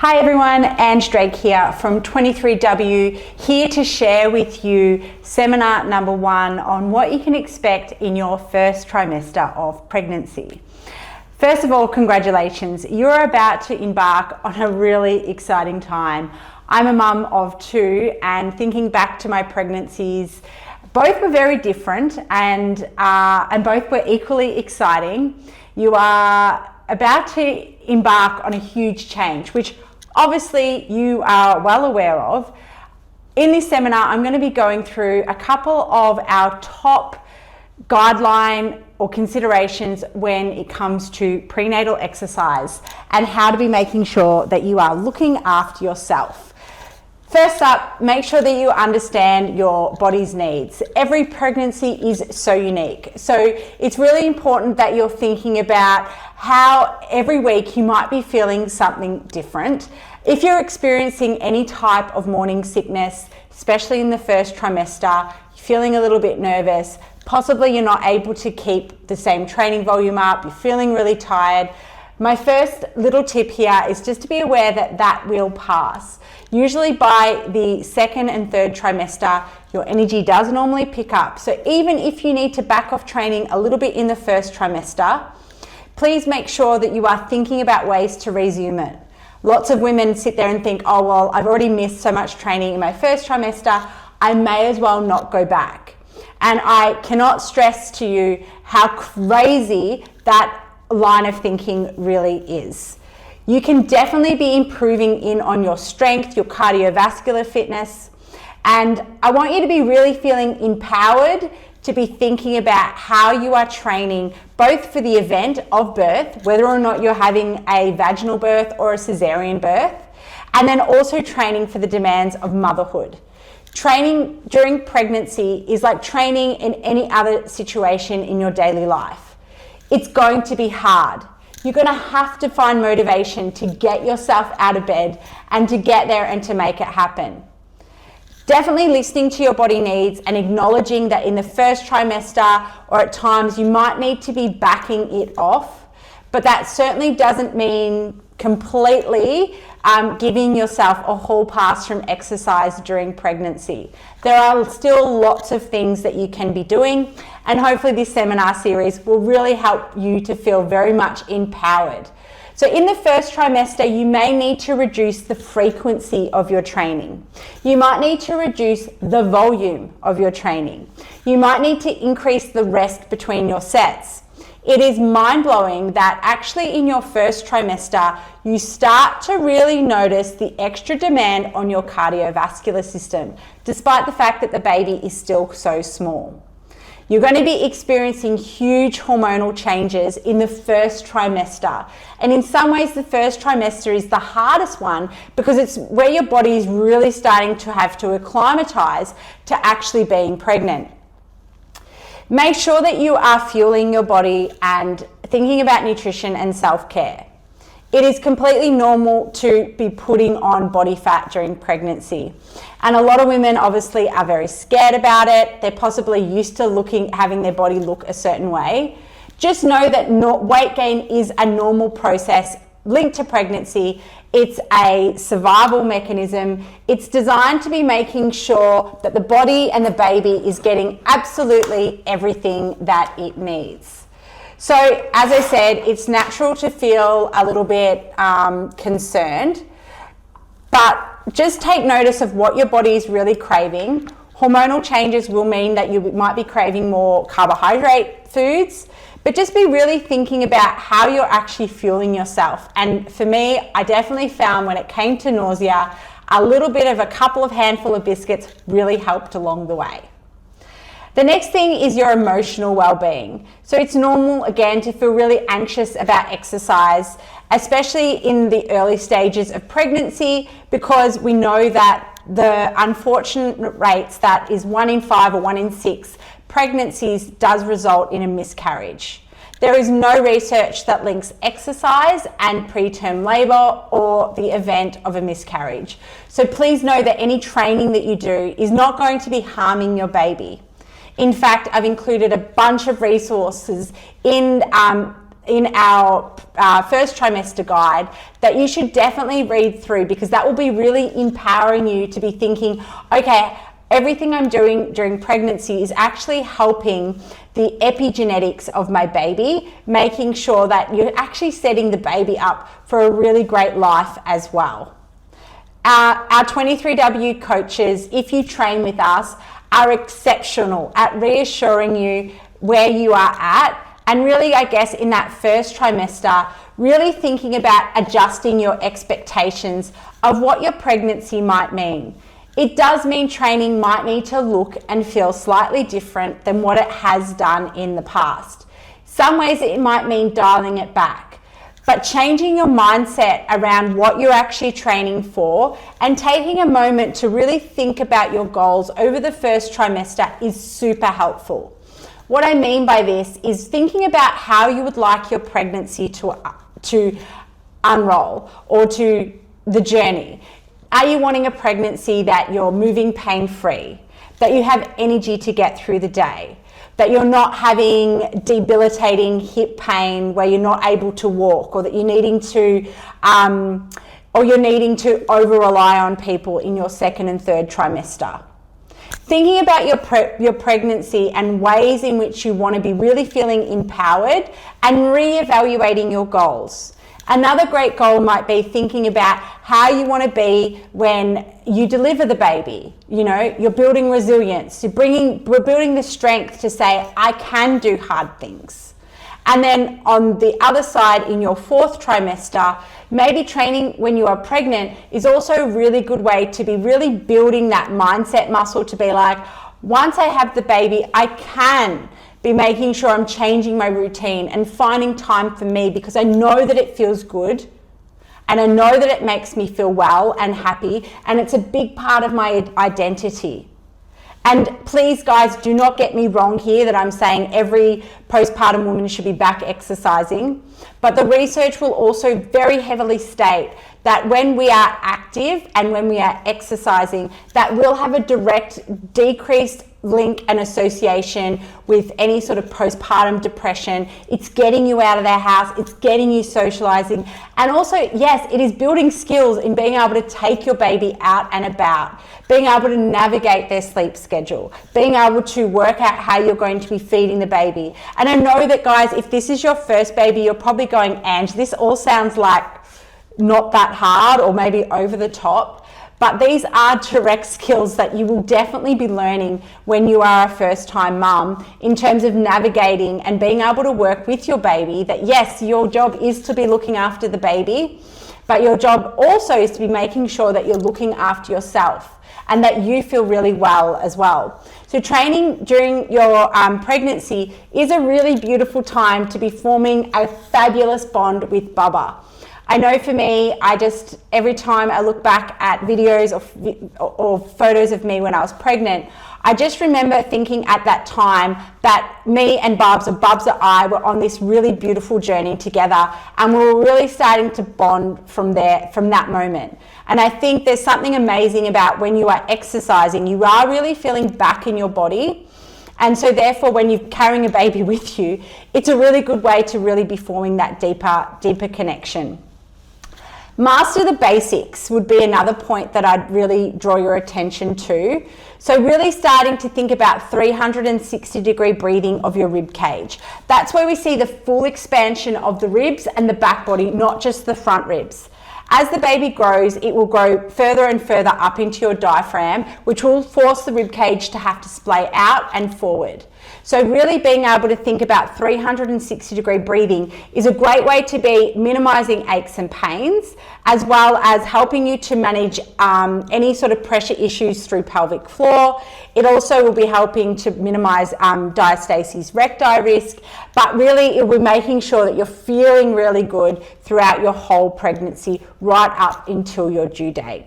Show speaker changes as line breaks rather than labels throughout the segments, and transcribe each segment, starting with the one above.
Hi everyone, Ange Drake here from 23W, here to share with you seminar number 1 on what you can expect in your first trimester of pregnancy. First of all, congratulations. You're about to embark on a really exciting time. I'm a mum of 2, and thinking back to my pregnancies, both were very different and both were equally exciting. You are about to embark on a huge change, which obviously you are well aware of. In this seminar, I'm going to be going through a couple of our top guideline or considerations when it comes to prenatal exercise and how to be making sure that you are looking after yourself. First up, make sure that you understand your body's needs. Every pregnancy is so unique. So it's really important that you're thinking about how every week you might be feeling something different. If you're experiencing any type of morning sickness, especially in the first trimester, feeling a little bit nervous, possibly you're not able to keep the same training volume up, you're feeling really tired, my first little tip here is just to be aware that that will pass. Usually by the 2nd and 3rd trimester, your energy does normally pick up. So even if you need to back off training a little bit in the first trimester, please make sure that you are thinking about ways to resume it. Lots of women sit there and think, oh, well, I've already missed so much training in my first trimester, I may as well not go back. And I cannot stress to you how crazy that line of thinking really is. You can definitely be improving in on your strength, your cardiovascular fitness, and I want you to be really feeling empowered to be thinking about how you are training both for the event of birth, whether or not you're having a vaginal birth or a cesarean birth, and then also training for the demands of motherhood. Training during pregnancy is like training in any other situation in your daily life. It's going to be hard. You're going to have to find motivation to get yourself out of bed and to get there and to make it happen. Definitely listening to your body needs and acknowledging that in the first trimester or at times you might need to be backing it off, but that certainly doesn't mean completely giving yourself a hall pass from exercise during pregnancy. There are still lots of things that you can be doing, and hopefully this seminar series will really help you to feel very much empowered. So in the first trimester, you may need to reduce the frequency of your training. You might need to reduce the volume of your training. You might need to increase the rest between your sets. It is mind-blowing that actually in your first trimester, you start to really notice the extra demand on your cardiovascular system, despite the fact that the baby is still so small. You're going to be experiencing huge hormonal changes in the first trimester. And in some ways, the first trimester is the hardest one because it's where your body is really starting to have to acclimatize to actually being pregnant. Make sure that you are fueling your body and thinking about nutrition and self-care. It is completely normal to be putting on body fat during pregnancy. And a lot of women obviously are very scared about it. They're possibly used to having their body look a certain way. Just know that weight gain is a normal process linked to pregnancy. It's a survival mechanism. It's designed to be making sure that the body and the baby is getting absolutely everything that it needs. So as I said, it's natural to feel a little bit concerned, but just take notice of what your body is really craving. Hormonal changes will mean that you might be craving more carbohydrate foods, but just be really thinking about how you're actually fueling yourself. And for me, I definitely found when it came to nausea, a little bit of a couple of handful of biscuits really helped along the way. The next thing is your emotional well-being. So it's normal, again, to feel really anxious about exercise, especially in the early stages of pregnancy, because we know that the unfortunate rates that is 1 in 5 or 1 in 6 pregnancies does result in a miscarriage. There is no research that links exercise and preterm labor or the event of a miscarriage. So please know that any training that you do is not going to be harming your baby. In fact, I've included a bunch of resources in in our first trimester guide that you should definitely read through, because that will be really empowering you to be thinking, okay, everything I'm doing during pregnancy is actually helping the epigenetics of my baby, making sure that you're actually setting the baby up for a really great life as well. Our 23W coaches, if you train with us, are exceptional at reassuring you where you are at, and really, I guess, in that first trimester, really thinking about adjusting your expectations of what your pregnancy might mean. It does mean training might need to look and feel slightly different than what it has done in the past. Some ways it might mean dialing it back, but changing your mindset around what you're actually training for and taking a moment to really think about your goals over the first trimester is super helpful. What I mean by this is thinking about how you would like your pregnancy to unroll, or to the journey. Are you wanting a pregnancy that you're moving pain-free, that you have energy to get through the day, that you're not having debilitating hip pain where you're not able to walk, or that you're needing to over-rely on people in your second and third trimester? Thinking about your pregnancy and ways in which you want to be really feeling empowered, and re-evaluating your goals. Another great goal might be thinking about how you want to be when you deliver the baby. You know, you're building resilience. We're building the strength to say, I can do hard things. And then on the other side, in your fourth trimester, maybe training when you are pregnant is also a really good way to be really building that mindset muscle to be like, once I have the baby, I can be making sure I'm changing my routine and finding time for me, because I know that it feels good and I know that it makes me feel well and happy, and it's a big part of my identity. And please, guys, do not get me wrong here that I'm saying every postpartum woman should be back exercising. But the research will also very heavily state that when we are active and when we are exercising, that will have a direct decreased link and association with any sort of postpartum depression. It's getting you out of their house, it's getting you socializing, and also, yes, it is building skills in being able to take your baby out and about, being able to navigate their sleep schedule, being able to work out how you're going to be feeding the baby. And I know that, guys, if this is your first baby, you're probably going, Ange, this all sounds like not that hard or maybe over the top. But these are direct skills that you will definitely be learning when you are a first-time mum, in terms of navigating and being able to work with your baby. That yes, your job is to be looking after the baby, but your job also is to be making sure that you're looking after yourself and that you feel really well as well. So training during your pregnancy is a really beautiful time to be forming a fabulous bond with Bubba. I know for me, every time I look back at videos or photos of me when I was pregnant, I just remember thinking at that time that me and Bubs, or Bubs and I, were on this really beautiful journey together, and we were really starting to bond from that moment. And I think there's something amazing about when you are exercising, you are really feeling back in your body. And so therefore, when you're carrying a baby with you, it's a really good way to really be forming that deeper connection. Master the basics would be another point that I'd really draw your attention to. So really starting to think about 360-degree breathing of your rib cage. That's where we see the full expansion of the ribs and the back body, not just the front ribs. As the baby grows, it will grow further and further up into your diaphragm, which will force the rib cage to have to splay out and forward. So really being able to think about 360-degree breathing is a great way to be minimizing aches and pains, as well as helping you to manage any sort of pressure issues through pelvic floor. It also will be helping to minimize diastasis recti risk, but really it will be making sure that you're feeling really good throughout your whole pregnancy, right up until your due date.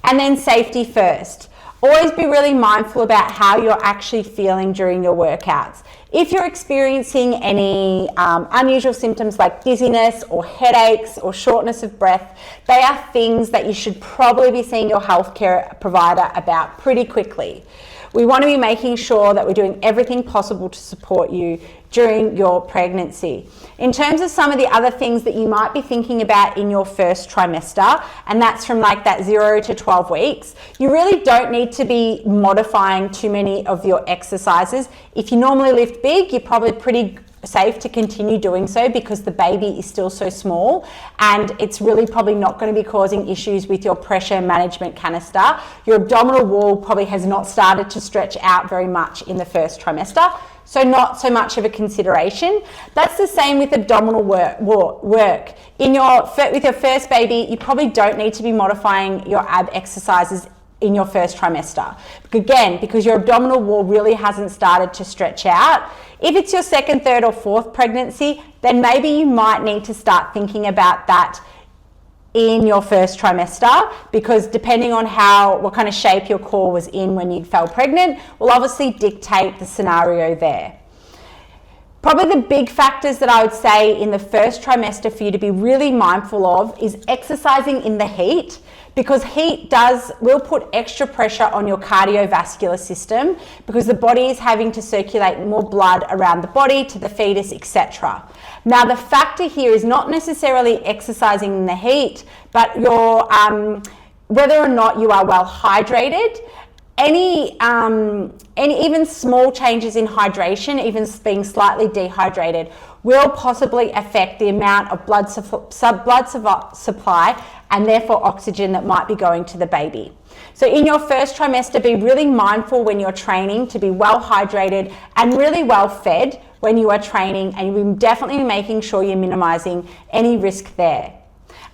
And then safety first. Always be really mindful about how you're actually feeling during your workouts. If you're experiencing any unusual symptoms like dizziness or headaches or shortness of breath, they are things that you should probably be seeing your healthcare provider about pretty quickly. We want to be making sure that we're doing everything possible to support you during your pregnancy. In terms of some of the other things that you might be thinking about in your first trimester, and that's from like that 0 to 12 weeks, you really don't need to be modifying too many of your exercises. If you normally lift big, you're probably pretty safe to continue doing so because the baby is still so small, and it's really probably not going to be causing issues with your pressure management canister. Your abdominal wall probably has not started to stretch out very much in the first trimester, so not so much of a consideration. That's the same with abdominal work. With your first baby, you probably don't need to be modifying your ab exercises in your first trimester. Again, because your abdominal wall really hasn't started to stretch out. If it's your second, third, or fourth pregnancy, then maybe you might need to start thinking about that in your first trimester, because depending on what kind of shape your core was in when you fell pregnant will obviously dictate the scenario there. Probably the big factors that I would say in the first trimester for you to be really mindful of is exercising in the heat, because heat will put extra pressure on your cardiovascular system because the body is having to circulate more blood around the body to the fetus, etc. Now, the factor here is not necessarily exercising in the heat, but whether or not you are well hydrated. Any even small changes in hydration, even being slightly dehydrated, will possibly affect the amount of blood supply and therefore oxygen that might be going to the baby. So in your first trimester, be really mindful when you're training to be well hydrated and really well fed when you are training, and you'll definitely be making sure you're minimizing any risk there.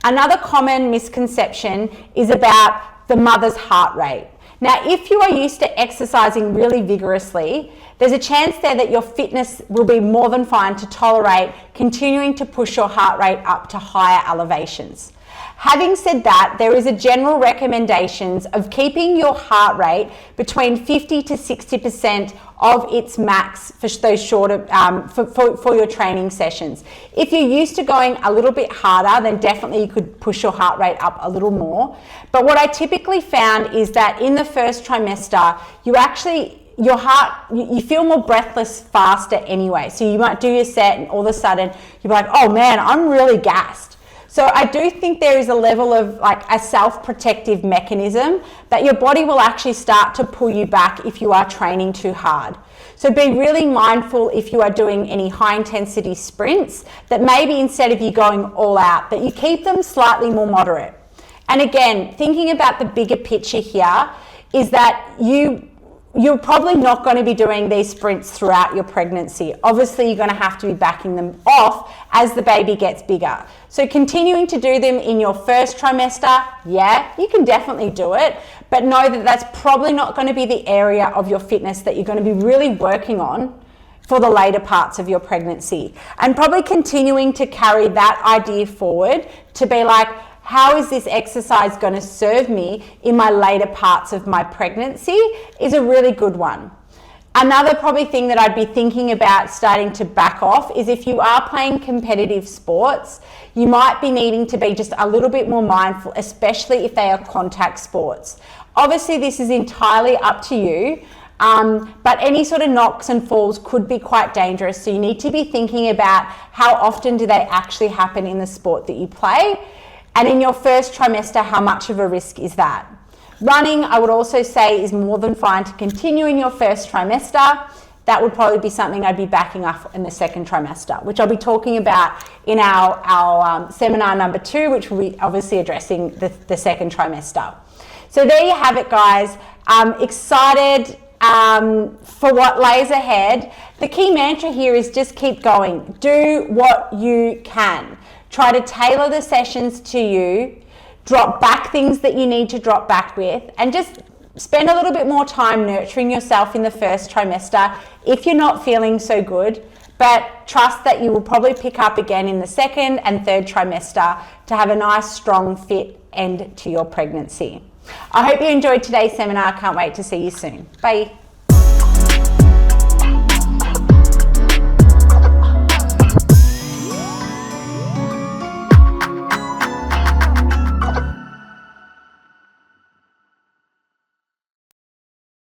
Another common misconception is about the mother's heart rate. Now, if you are used to exercising really vigorously, there's a chance there that your fitness will be more than fine to tolerate continuing to push your heart rate up to higher elevations. Having said that, there is a general recommendations of keeping your heart rate between 50 to 60% of its max for those shorter, for your training sessions. If you're used to going a little bit harder, then definitely you could push your heart rate up a little more. But what I typically found is that in the first trimester, you feel more breathless faster anyway. So you might do your set and all of a sudden you're like, oh man, I'm really gassed. So I do think there is a level of like a self-protective mechanism that your body will actually start to pull you back if you are training too hard. So be really mindful if you are doing any high intensity sprints, that maybe instead of you going all out, that you keep them slightly more moderate. And again, thinking about the bigger picture here is that you're probably not going to be doing these sprints throughout your pregnancy. Obviously, you're going to have to be backing them off as the baby gets bigger. So continuing to do them in your first trimester, yeah, you can definitely do it, but know that that's probably not going to be the area of your fitness that you're going to be really working on for the later parts of your pregnancy. And probably continuing to carry that idea forward to be like, how is this exercise going to serve me in my later parts of my pregnancy is a really good one. Another probably thing that I'd be thinking about starting to back off is if you are playing competitive sports, you might be needing to be just a little bit more mindful, especially if they are contact sports. Obviously, this is entirely up to you, but any sort of knocks and falls could be quite dangerous. So you need to be thinking about how often do they actually happen in the sport that you play. And in your first trimester, how much of a risk is that? Running, I would also say, is more than fine to continue in your first trimester. That would probably be something I'd be backing up in the second trimester, which I'll be talking about in our seminar number 2, which will be obviously addressing the second trimester. So there you have it, guys. Excited for what lays ahead. The key mantra here is just keep going. Do what you can. Try to tailor the sessions to you, drop back things that you need to drop back with, and just spend a little bit more time nurturing yourself in the first trimester if you're not feeling so good, but trust that you will probably pick up again in the second and third trimester to have a nice, strong, fit end to your pregnancy. I hope you enjoyed today's seminar. I can't wait to see you soon. Bye.